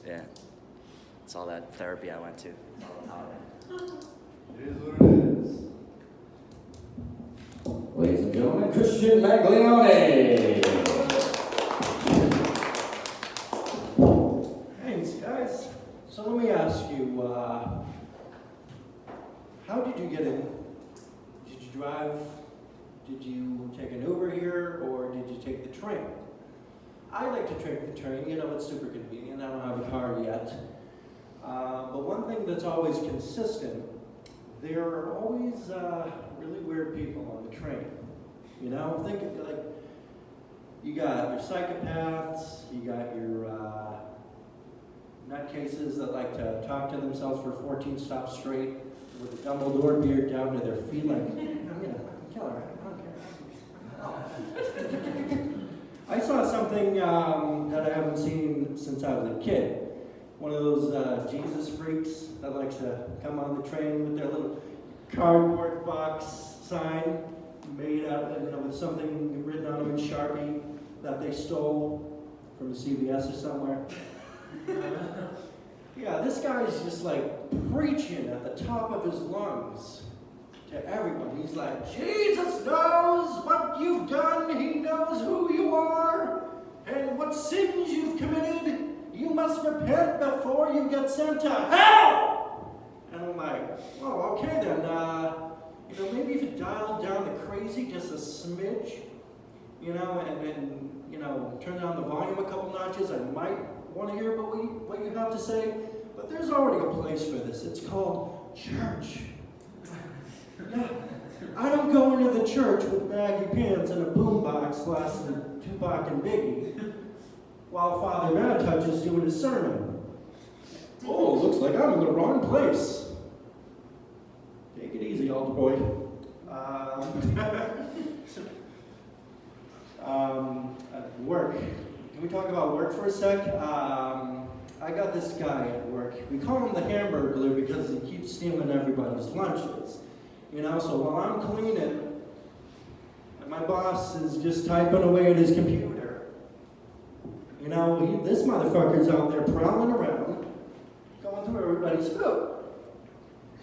Yeah. It's all that therapy I went to. It is what it is. Ladies and gentlemen, Christian Maglione. Thanks, guys. So let me ask you, how did you get in? Did you drive? Did you take an Uber here, or did you take the train? I like to take the train. You know, it's super convenient. I don't have a car yet. But one thing that's always consistent, there are always really weird people on the train. You know, think of like, you got your psychopaths, you got your nutcases that like to talk to themselves for 14 stops straight with a Dumbledore beard down to their feet, like, I'm gonna kill her, I don't care. I saw something that I haven't seen since I was a kid. One of those Jesus freaks that likes to come on the train with their little cardboard box sign made out of, with something written on them in Sharpie that they stole from a CVS or somewhere. Yeah, this guy's just like preaching at the top of his lungs to everyone. He's like, Jesus knows what you've done. He knows who you are and what sins you've committed. You must repent before you get sent to hell. And I'm like, oh, okay then. Maybe if you dial down the crazy just a smidge, and turn down the volume a couple notches, I might want to hear what you have to say. But there's already a place for this. It's called church. Yeah. I don't go into the church with baggy pants and a boombox blasting Tupac and Biggie while Father Madtouch is doing his sermon. Oh, looks like I'm in the wrong place. Take it easy, altar boy. Work. Can we talk about work for a sec? I got this guy at work. We call him the Hamburglar because he keeps stealing everybody's lunches. So while I'm cleaning, my boss is just typing away at his computer. This motherfucker's out there prowling around, going through everybody's food,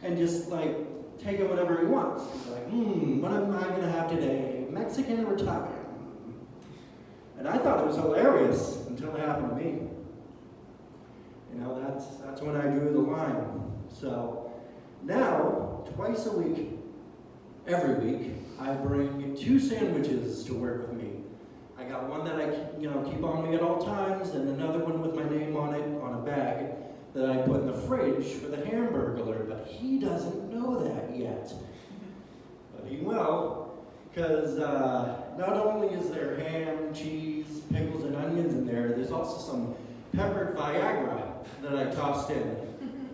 and just like taking whatever he wants. He's like, what am I gonna have today? Mexican or Italian? And I thought it was hilarious until it happened to me. That's when I drew the line. So now, twice a week, every week, I bring 2 sandwiches to work with me. I got one that I keep on me at all times, and another one with my name on it on a bag that I put in the fridge for the Hamburglar, but he doesn't know that yet. But he will, because not only is there ham, cheese, pickles, and onions in there, there's also some peppered Viagra that I tossed in.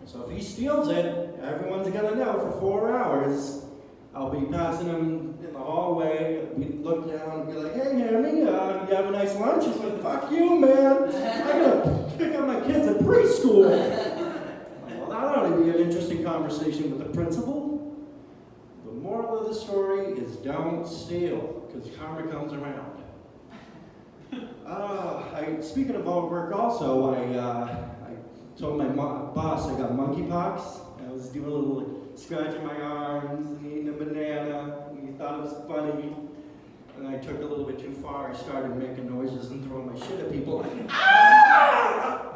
So if he steals it, everyone's gonna know for 4 hours. I'll be passing him in the hallway. We'd look down and be like, hey, Hammy, you have a nice lunch? He's like, fuck you, man. I'm gonna pick up my kids at preschool. Well, that ought to be an interesting conversation with the principal. The moral of the story is don't steal, because karma comes around. Speaking of all work also, I told my boss I got monkeypox. I was doing a little scratching my arms and eating a banana, and he thought it was funny. And I took it a little bit too far. I started making noises and throwing my shit at people like, ah!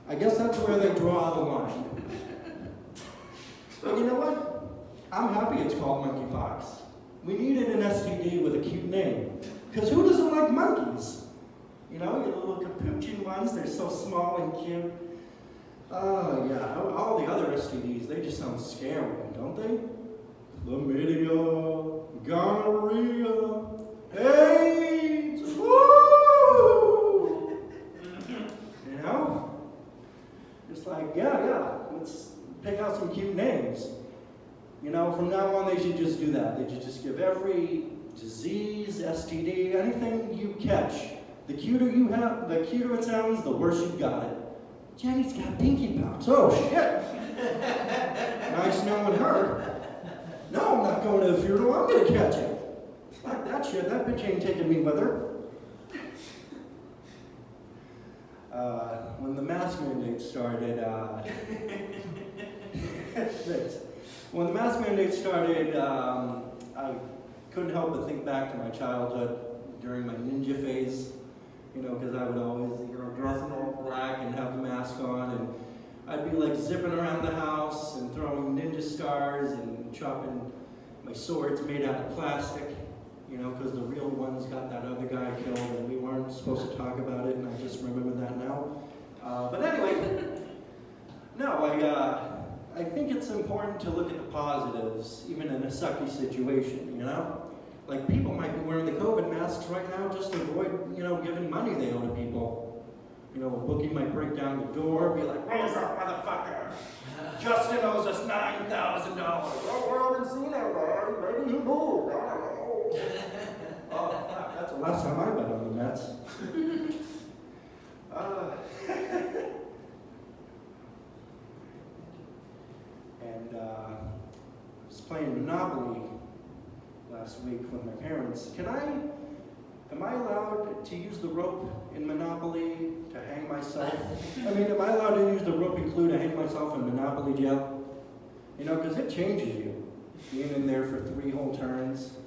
I guess that's where they draw the line. But you know what? I'm happy it's called monkeypox. We needed an STD with a cute name. Because who doesn't like monkeys? You little capuchin ones, they're so small and cute. Oh, yeah, all the other STDs, they just sound scary, don't they? Chlamydia, gonorrhea, AIDS, woo! Just like, yeah, let's pick out some cute names. From now on, they should just do that. They should just give every disease, STD, anything you catch. The cuter you have, the cuter it sounds, the worse you've got it. Jenny's got pinky pox. Oh, shit. Nice knowing her. No, I'm not going to the funeral. I'm going to catch it. Fuck that shit. That bitch ain't taking me with her. when the mask mandate started, when the mask mandate started, I couldn't help but think back to my childhood during my ninja phase, because I would always, dress in all black and have the mask on, and I'd be like zipping around the house and throwing ninja stars and chopping my swords made out of plastic, because the real ones got that other guy killed and we weren't supposed to talk about it, and I just remember that now. But anyway, no, I think it's important to look at the positives, even in a sucky situation, Like, people might be wearing the COVID masks right now just to avoid, giving money they owe to people. A bookie might break down the door, be like, "Raise up, motherfucker! Justin owes us $9,000. Oh, we haven't seen that guy. Maybe he moved. I don't know." Oh, fuck, that's the last time I bet on the Mets. And I was playing Monopoly last week with my parents. Am I allowed to use the rope in Monopoly to hang myself? Am I allowed to use the rope and clue to hang myself in Monopoly jail? Because it changes you. Being in there for 3 whole turns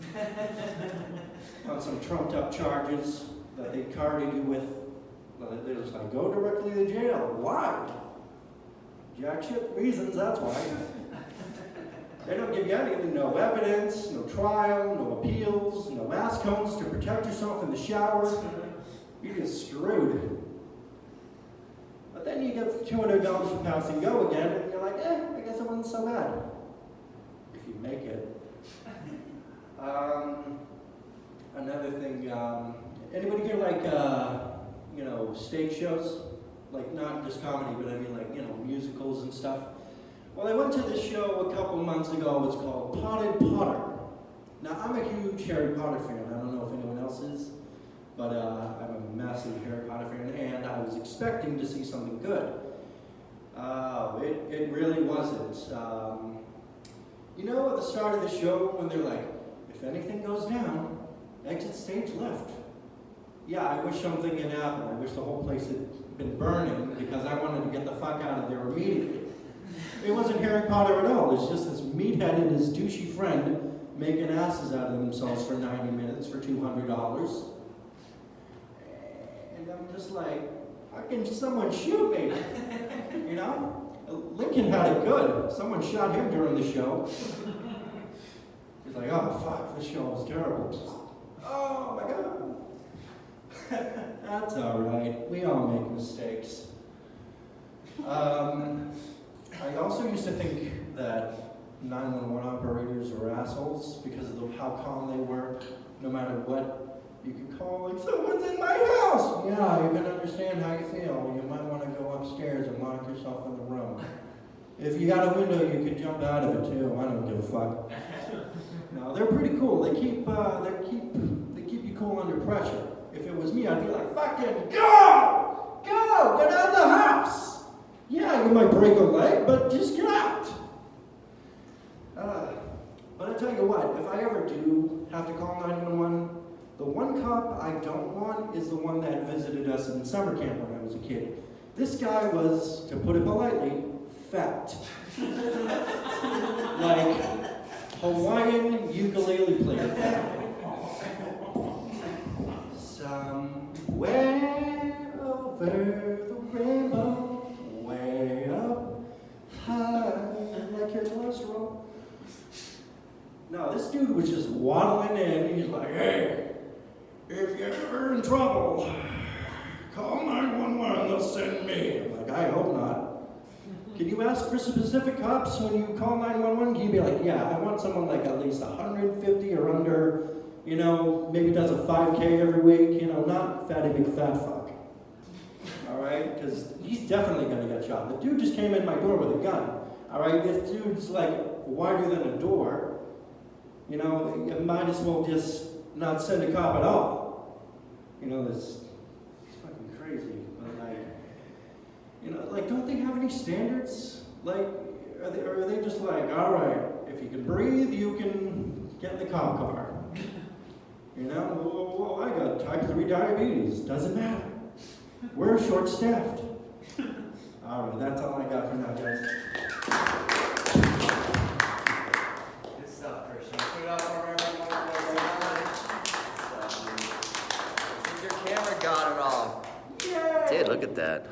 on some trumped up charges that they carded you with. They're just like, go directly to jail. Why? Jack shit reasons, that's why. They don't give you anything, no evidence, no trial, no appeals, no ass cones to protect yourself in the shower. You're just screwed. But then you get $200 for pass and go again, and you're like, I guess it wasn't so bad. If you make it. Another thing, anybody here like, stage shows? Like, not just comedy, but musicals and stuff. Well, I went to this show a couple months ago. It's called Potted Potter. Now, I'm a huge Harry Potter fan. I don't know if anyone else is, but I'm a massive Harry Potter fan, and I was expecting to see something good. It really wasn't. At the start of the show, when they're like, if anything goes down, exit stage left. Yeah, I wish something had happened. I wish the whole place had been burning because I wanted to get the fuck out of there immediately. It wasn't Harry Potter at all. It's just this meathead and his douchey friend making asses out of themselves for 90 minutes for $200. And I'm just like, fucking someone shoot me. Lincoln had it good. Someone shot him during the show. He's like, oh fuck, this show was terrible. Oh my god. That's alright. We all make mistakes. I also used to think that 911 operators were assholes because of how calm they were. No matter what, you could call, like, someone's in my house! Yeah, you can understand how you feel. You might want to go upstairs and lock yourself in the room. If you got a window, you could jump out of it too. I don't give a fuck. No, they're pretty cool. They keep you cool under pressure. If it was me, I'd be like, fucking go! Go! Get out of the house! Yeah, you might break a leg, but just get out. But I tell you what, if I ever do have to call 911, the one cop I don't want is the one that visited us in summer camp when I was a kid. This guy was, to put it politely, fat. Like Hawaiian ukulele player. Somewhere over the rainbow, way up high, like your cholesterol. No, this dude was just waddling in. He's like, hey, if you're ever in trouble, call 911, they'll send me. I'm like, I hope not. Can you ask for specific cops when you call 911? Can you be like, yeah, I want someone like at least 150 or under, maybe does a 5K every week, not fatty big fat fuck. All right, because he's definitely going to get shot. The dude just came in my door with a gun. All right, this dude's like wider than a door. You might as well just not send a cop at all. It's fucking crazy. But don't they have any standards? Like, are they just like, all right, if you can breathe, you can get in the cop car. Well, I got type 3 diabetes. Doesn't matter. We're short-staffed. All right, that's all I got for now, guys. Good stuff, Christian. Put it up for everyone one more time. Your camera got it all. Yay! Dude, look at that.